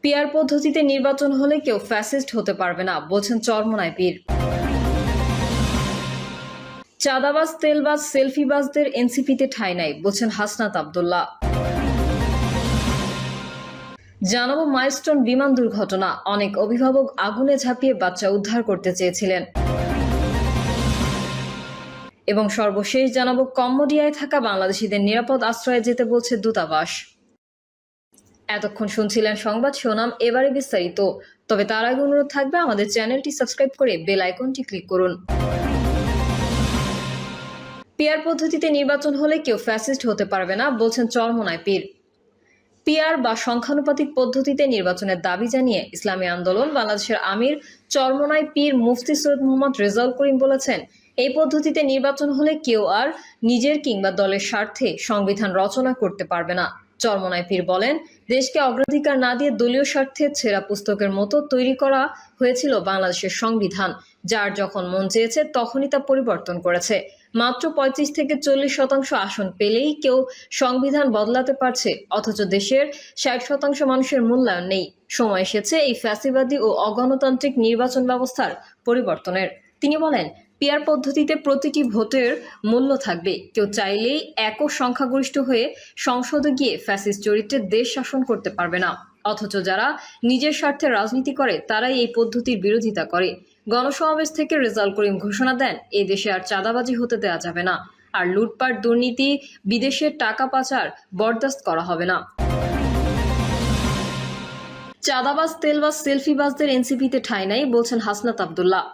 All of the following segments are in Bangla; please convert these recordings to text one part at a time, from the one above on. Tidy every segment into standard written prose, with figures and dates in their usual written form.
পিআর পদ্ধতিতে নির্বাচন হলে কেউ ফ্যাসিস্ট হতে পারবে না, বলছেন চরমোনাই পীর। চাঁদাবাজ, তেলবাজ, সেলফিবাজদের এনসিপিতে ঠাঁই নাই, বলছেন হাসনাত আব্দুল্লাহ। জানাবো মাইলস্টোন বিমান দুর্ঘটনা, অনেক অভিভাবক আগুনে ঝাঁপিয়ে বাচ্চা উদ্ধার করতে চেয়েছিলেন। এবং সর্বশেষ জানাবো কম্বোডিয়ায় থাকা বাংলাদেশিদের নিরাপদ আশ্রয়ে যেতে বলছে দূতাবাস। এতক্ষণ শুনছিলেন সংবাদ শিরোনাম, এবারে বিস্তারিত। তবে তার আগে অনুরোধ থাকবে আমাদের চ্যানেলটি সাবস্ক্রাইব করে বেল আইকনটি ক্লিক করুন। পিআর পদ্ধতিতে নির্বাচন হলে কেউ ফ্যাসিস্ট হতে পারবে না, বলছেন চরমোনাই পীর। পিআর বা সংখ্যানুপাতিক পদ্ধতিতে নির্বাচনের দাবি জানিয়ে ইসলামী আন্দোলন বাংলাদেশের আমির চরমোনাই পীর মুফতি সৈয়দ মোহাম্মদ রেজাউল করিম বলেছেন, এই পদ্ধতিতে নির্বাচন হলে কেউ আর নিজের কিংবা দলের স্বার্থে সংবিধান রচনা করতে পারবে না। চরমোনাই পীর বলেন, দেশকে অগ্রাধিকার না দিয়ে দলীয় স্বার্থে ছেঁড়া পুস্তকের মতো তৈরি করা হয়েছিল বাংলাদেশের সংবিধান, যার যখন মন চেয়েছে তখনই তা পরিবর্তন করেছে। মাত্র 35 থেকে 40% আসন পেলেই কেউ সংবিধান বদলাতে পারছে, অথচ দেশের 60% মানুষের মূল্যায়ন নেই। সময় এসেছে এই ফ্যাসিবাদী ও অগণতান্ত্রিক নির্বাচন ব্যবস্থার পরিবর্তনের। তিনি বলেন, পিআর পদ্ধতিতে প্রতিটি ভোটের মূল্য থাকবে। কেউ চাইলেই একক সংখ্যাগরিষ্ঠ হয়ে সংসদে গিয়ে ফ্যাসিস্ট চরিত্রে দেশ শাসন করতে পারবে না। অথচ যারা নিজের স্বার্থে রাজনীতি করে তারাই এই পদ্ধতির বিরোধিতা করে। গণসমাবেশ থেকে রেজাউল করিম ঘোষণা দেন, এ দেশে আর চাঁদাবাজি হতে দেওয়া যাবে না, আর লুটপাট, দুর্নীতি, বিদেশের টাকা পাচার বরদাস্ত করা হবে না। চাঁদাবাজ, তেলবাজ, সেলফিবাজদের এনসিপিতে ঠাঁই নাই, বলছেন হাসনাত আব্দুল্লাহ।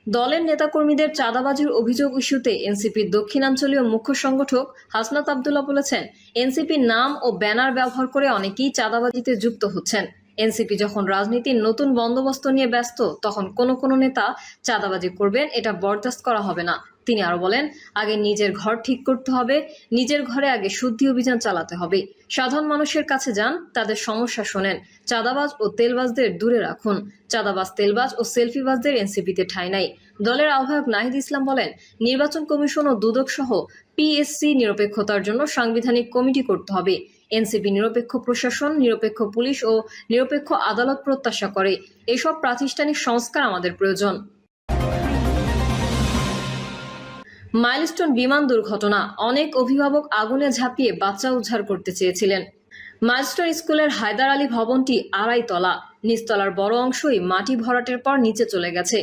দলের নেতাকর্মীদের চাঁদাবাজির অভিযোগ ইস্যুতে এনসিপির দক্ষিণাঞ্চলীয় মুখ্য সংগঠক হাসনাত আব্দুল্লাহ বলেছেন, এনসিপির নাম ও ব্যানার ব্যবহার করে অনেকেই চাঁদাবাজিতে যুক্ত হচ্ছেন। এনসিপি যখন রাজনীতির নতুন বন্দোবস্ত নিয়ে ব্যস্ত, তখন কোনো নেতা চাঁদাবাজি করবেন, এটা বরদাস্ত করা হবে না। তিনি আরো বলেন, আগে নিজের ঘর ঠিক করতে হবে, নিজের ঘরে আগে শুদ্ধি অভিযান চালাতে হবে। সাধারণ মানুষের কাছে যান, তাদের সমস্যা শোনেন, চাঁদাবাজ ও তেলবাজদের দূরে রাখুন। চাঁদাবাজ, তেলবাজ ও সেলফিবাজদের এনসিপিতে ঠাঁই নাই। দলের আহ্বায়ক নাহিদ ইসলাম বলেন, নির্বাচন কমিশন ও দুদক সহ পিএসসি নিরপেক্ষতার জন্য সাংবিধানিক কমিটি করতে হবে। এনসিপি নিরপেক্ষ প্রশাসন, নিরপেক্ষ পুলিশ ও নিরপেক্ষ আদালত প্রত্যাশা করে। এসব প্রাতিষ্ঠানিক সংস্কার আমাদের প্রয়োজন। মাইলস্টোন বিমান দুর্ঘটনা, অনেক অভিভাবক আগুনে ঝাঁপিয়ে বাচ্চা উদ্ধার করতে চেয়েছিলেন। মাইলস্টোন স্কুলের হায়দার আলী ভবনটি 2.5 তলা, নিচতলার বড় অংশই মাটি ভরাটের পর নিচে চলে গেছে।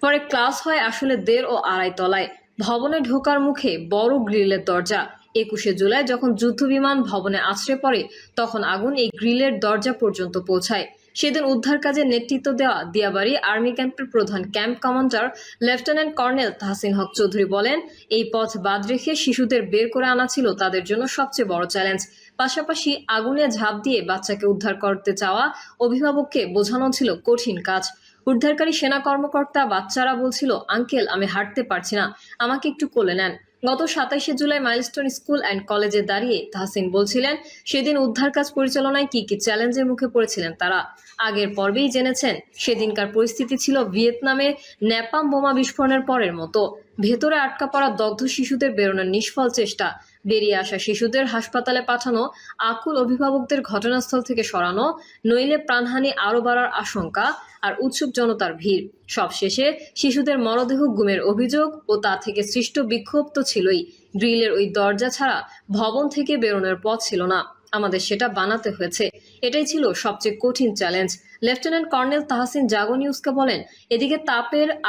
পরে ক্লাস হয় আসলে 1.5 ও 2.5 তলায়। ভবনে ঢোকার মুখে বড় গ্রিলের দরজা। 21শে জুলাই যখন যুদ্ধবিমান ভবনে আছড়ে পড়ে, তখন আগুন এই গ্রিলের দরজা পর্যন্ত পৌঁছায়। সেদিন উদ্ধার কাজে নেতৃত্ব দেওয়া দিয়াবাড়ি আর্মি ক্যাম্পের প্রধান camp commander lieutenant colonel Tahsin Haque Chowdhury বলেন, এই পথ বাদ রেখে শিশুদের বের করে আনা ছিল তাদের জন্য সবচেয়ে বড় চ্যালেঞ্জ। পাশাপাশি আগুনে ঝাঁপ দিয়ে বাচ্চাকে উদ্ধার করতে চাওয়া অভিভাবককে বোঝানো ছিল কঠিন কাজ। উদ্ধারকারী সেনা কর্মকর্তা বাচ্চারা বলছিল, আঙ্কেল আমি হাঁটতে পারছি না, আমাকে একটু কোলে নেন। গত 27শে জুলাই মাইলস্টোন স্কুল অ্যান্ড কলেজে দাঁড়িয়ে তাহসিন বলছিলেন, সেদিন উদ্ধার কাজ পরিচালনায় কি কি চ্যালেঞ্জের মুখে পড়েছিলেন তারা। আগের পর্বেই জেনেছেন, সেদিনকার পরিস্থিতি ছিল ভিয়েতনামে ন্যাপাম বোমা বিস্ফোরণের পরের মতো। ভেতরে আটকা পড়া দগ্ধ শিশুদের বেরোনোর নিষ্ফল চেষ্টা, বেরিয়ে আসা শিশুদের হাসপাতালে পাঠানো, আকুল অভিভাবকদের ঘটনাস্থল থেকে সরানো, নইলে প্রাণহানি আরও বাড়ার আশঙ্কা, আর উৎসুক জনতার ভিড়। সবশেষে শিশুদের মরদেহ গুমের অভিযোগ ও তা থেকে সৃষ্ট বিক্ষোভ তো ছিলই। গ্রিলের ওই দরজা ছাড়া ভবন থেকে বেরোনোর পথ ছিল না, আমাদের সেটা বানাতে হয়েছে। এটাই ছিল সবচেয়ে কঠিন চ্যালেঞ্জ। লেফটেন্যান্ট কর্নেল তাহসিন জাগো নিউজকে বলেন, এদিকে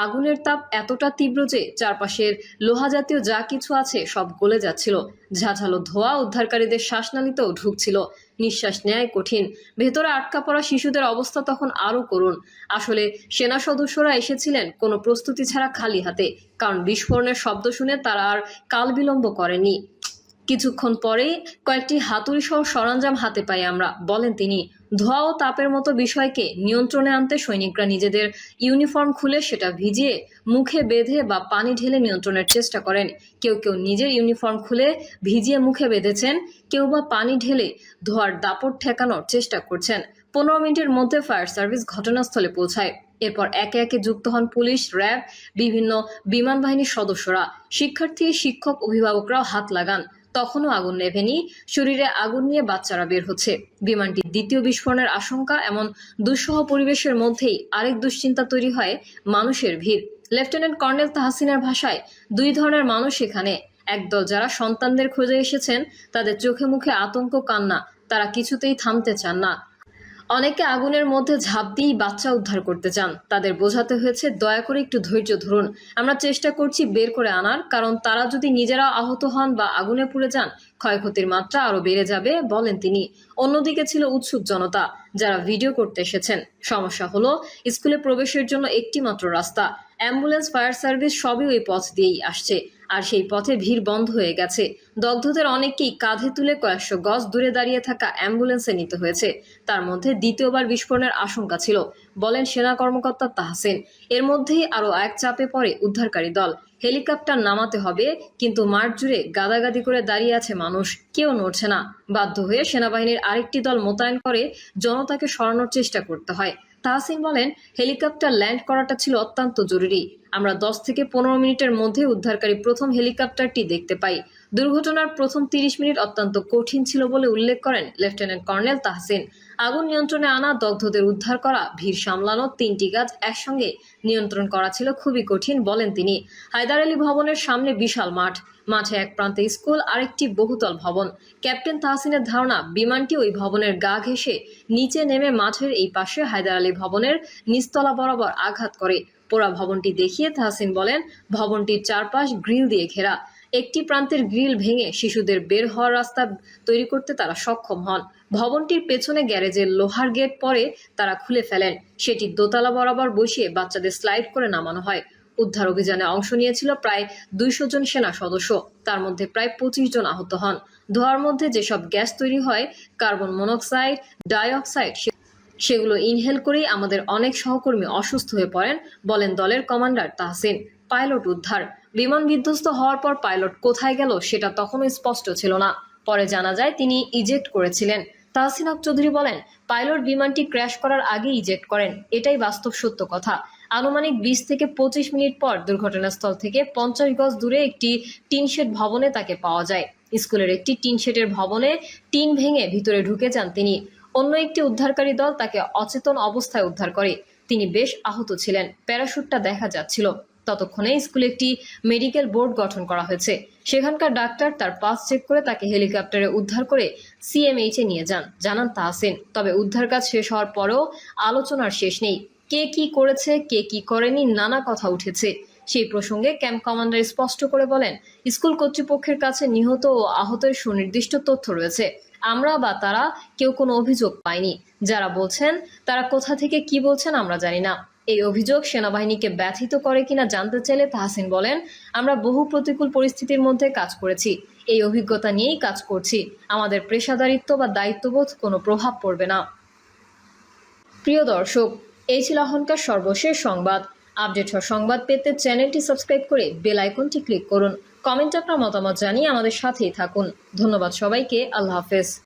আগুনের তাপ এতটা তীব্র যে চারপাশের লোহা জাতীয় যা কিছু আছে সব গলে যাচ্ছিল। ঝাঁঝালো ধোঁয়া উদ্ধারকারীদের শ্বাসনালীতেও ঢুকছিল। নিঃশ্বাস নেয় কঠিন। ভেতরে আটকা পড়া শিশুদের অবস্থা তখন আরও করুণ। আসলে সেনা সদস্যরা এসেছিলেন কোনো প্রস্তুতি ছাড়া খালি হাতে, কারণ বিস্ফোরণের শব্দ শুনে তারা আর কাল বিলম্ব করেনি। কিছুক্ষণ পরেই কয়েকটি হাতুড়ি সহ সরঞ্জাম হাতে পাই আমরা, বলেন তিনি। ধোঁয়া ও তাপের মতো বিষয়কে নিয়ন্ত্রণে আনতে সৈনিকরা নিজেদের ইউনিফর্ম খুলে সেটা ভিজিয়ে মুখে বেঁধে বা পানি ঢেলে নিয়ন্ত্রণের চেষ্টা করেন। কেউ নিজের ইউনিফর্ম খুলে ভিজিয়ে মুখে বেঁধেছেন, কেউ বা পানি ঢেলে ধোঁয়ার দাপট ঠেকানোর চেষ্টা করছেন। 15 মিনিটের মধ্যে ফায়ার সার্ভিস ঘটনাস্থলে পৌঁছায়। এরপর একে একে যুক্ত হন পুলিশ, র্যাব, বিভিন্ন বিমান বাহিনীর সদস্যরা। শিক্ষার্থী, শিক্ষক, অভিভাবকরাও হাত লাগান। তখনও আগুন নেভেনি। শরীরে আগুন নিয়ে বাচ্চারা বের হচ্ছে। বিমানটির দ্বিতীয় বিস্ফোরণের আশঙ্কা। এমন দুঃসহ পরিবেশের মধ্যেই আরেক দুশ্চিন্তা তৈরি হয়, মানুষের ভিড়। লেফটেন্যান্ট কর্নেল তাহসিনের ভাষায়, দুই ধরনের মানুষ এখানে। একদল যারা সন্তানদের খোঁজে এসেছেন, তাদের চোখে মুখে আতঙ্ক, কান্না, তারা কিছুতেই থামতে চান না। অনেকে আগুনের মধ্যে ঝাঁপ দিয়েই বাচ্চা উদ্ধার করতে চান। তাদের বোঝাতে হয়েছে, দয়া করে একটু ধৈর্য ধরুন, আমরা চেষ্টা করছি বের করে আনার। কারণ তারা যদি নিজেরা আহত হন বা আগুনে পুড়ে যান, ক্ষয়ক্ষতির মাত্রা আরো বেড়ে যাবে, বলেন তিনি। অন্যদিকে ছিল উৎসুক জনতা, যারা ভিডিও করতে এসেছেন। সমস্যা হলো, স্কুলে প্রবেশের জন্য একটি মাত্র রাস্তা। অ্যাম্বুলেন্স, ফায়ার সার্ভিস সবই ওই পথ দিয়েই আসছে, আর সেই পথে ভিড় বন্ধ হয়ে গেছে। দগ্ধদের অনেককেই কাঁধে তুলে কয়েকশো গজ দূরে দাঁড়িয়ে থাকা অ্যাম্বুলেন্সে নিতে হয়েছে। তার মধ্যে দ্বিতীয়বার বিস্ফোরণের আশঙ্কা ছিল, বলেন সেনা কর্মকর্তা তাহসিন। এর মধ্যেই আরও এক চাপে পড়ে উদ্ধারকারী দল। হেলিকপ্টার নামাতে হবে, কিন্তু মাঠ জুড়ে গাদাগাদি করে দাঁড়িয়ে আছে মানুষ, কেউ নড়ছে না। বাধ্য হয়ে সেনাবাহিনীর আরেকটি দল মোতায়েন করে জনতাকে সরানোর চেষ্টা করতে হয়। তাহসিন বলেন, হেলিকপ্টার ল্যান্ড করাটা ছিল অত্যন্ত জরুরি। আমরা 10 থেকে 15 মিনিটের মধ্যে উদ্ধারকারী প্রথম হেলিকপ্টারটি দেখতে পাই। দুর্ঘটনার প্রথম 30 মিনিট অত্যন্ত কঠিন ছিল বলে উল্লেখ করেন লেফটেন্যান্ট কর্নেল তাহসিন। আগুন নিয়ন্ত্রণে আনা, দগ্ধদের উদ্ধার করা, ভিড় সামলানো, 3টি কাজ একসঙ্গে নিয়ন্ত্রণ করা ছিল খুবই কঠিন, বলেন তিনি। হায়দার আলী ভবনের সামনে বিশাল মাঠ। মাঠে এক প্রান্তে স্কুল, আরেকটি বহুতল ভবন। ক্যাপ্টেন তাহসিনের ধারণা, বিমানটি ওই ভবনের গা ঘেঁষে নিচে নেমে মাঠের এই পাশে হায়দার আলী ভবনের নিচতলা বরাবর আঘাত করে। পোড়া ভবনটি দেখিয়ে তাহসিন বলেন, ভবনটির চারপাশ গ্রিল দিয়ে ঘেরা। একটি প্রান্তের গ্রিল ভেঙে শিশুদের বের হওয়ার রাস্তা তৈরি করতে তারা সক্ষম হন। ভবনটির পেছনে গ্যারেজের লোহার গেট পরে তারা খুলে ফেলেন। সেটি দোতলা বরাবর বসিয়ে বাচ্চাদের স্লাইড করে নামানো হয়। উদ্ধার অভিযানে অংশ নিয়েছিল প্রায় 200 জন সেনা সদস্য। তার মধ্যে প্রায় 25 জন আহত হন। ধোঁয়ার মধ্যে যেসব গ্যাস তৈরি হয়, কার্বন মনোক্সাইড, ডাইঅক্সাইড, সেগুলো ইনহেল করেই আমাদের অনেক সহকর্মী অসুস্থ হয়ে পড়েন, বলেন দলের কমান্ডার তাহসিন। পাইলট উদ্ধার। বিমান বিধ্বস্ত হওয়ার পর পাইলট কোথায় গেল সেটা তখনও স্পষ্ট ছিল না। পরে জানা যায় তিনি ইজেক্ট করেছিলেন। তাহসিন হক চৌধুরী বলেন, পাইলট বিমানটি ক্র্যাশ করার আগে ইজেক্ট করেন, এটাই বাস্তব সত্য কথা। আনুমানিক 20 থেকে 25 মিনিট পর দুর্ঘটনাস্থল থেকে 50 গজ দূরে একটি টিনশেড ভবনে তাকে পাওয়া যায়। স্কুলের একটি টিনশেডের ভবনে টিন ভেঙে ভিতরে ঢুকে যান তিনি। অন্য একটি উদ্ধারকারী দল তাকে অচেতন অবস্থায় উদ্ধার করে। তিনি বেশ আহত ছিলেন, প্যারাশুটটা দেখা যাচ্ছিল। ততক্ষণে স্কুলে একটি মেডিকেল বোর্ড গঠন করা হয়েছে। সেখানকার ডাক্তার তার পাস চেক করে তাকে হেলিকপ্টারে উদ্ধার করে সিএমএইচে নিয়ে যান, জানান তাহসিন। তবে উদ্ধার কাজ শেষ হওয়ার পরেও আলোচনার শেষ নেই। কে কি করেছে, কে কি করেনি, নানা কথা উঠেছে। সেই প্রসঙ্গে ক্যাম্প কমান্ডার স্পষ্ট করে বলেন, স্কুল কর্তৃপক্ষের কাছে নিহত ও আহতের সুনির্দিষ্ট তথ্য রয়েছে। আমরা বা তারা কেউ কোনো অভিযোগ পাইনি। যারা বলছেন তারা কোথা থেকে কি বলছেন আমরা জানি না। এই অভিযোগ সেনাবাহিনীকে ব্যথিত করে কিনা জানতে চাইলে তাহসিন বলেন, আমরা বহু প্রতিকূল পরিস্থিতির মধ্যে কাজ করেছি, এই অভিজ্ঞতা নিয়েই কাজ করছি। আমাদের পেশাদারিত্ব বা দায়িত্ববোধ কোনো প্রভাব পড়বে না। প্রিয় দর্শক, এই ছিল এখনকার সর্বশেষ সংবাদ। আপডেট হওয়া সংবাদ পেতে চ্যানেলটি সাবস্ক্রাইব করে বেল আইকনটি ক্লিক করুন। কমেন্টে আপনার মতামত জানিয়ে আমাদের সাথেই থাকুন। ধন্যবাদ সবাইকে। আল্লাহ হাফেজ।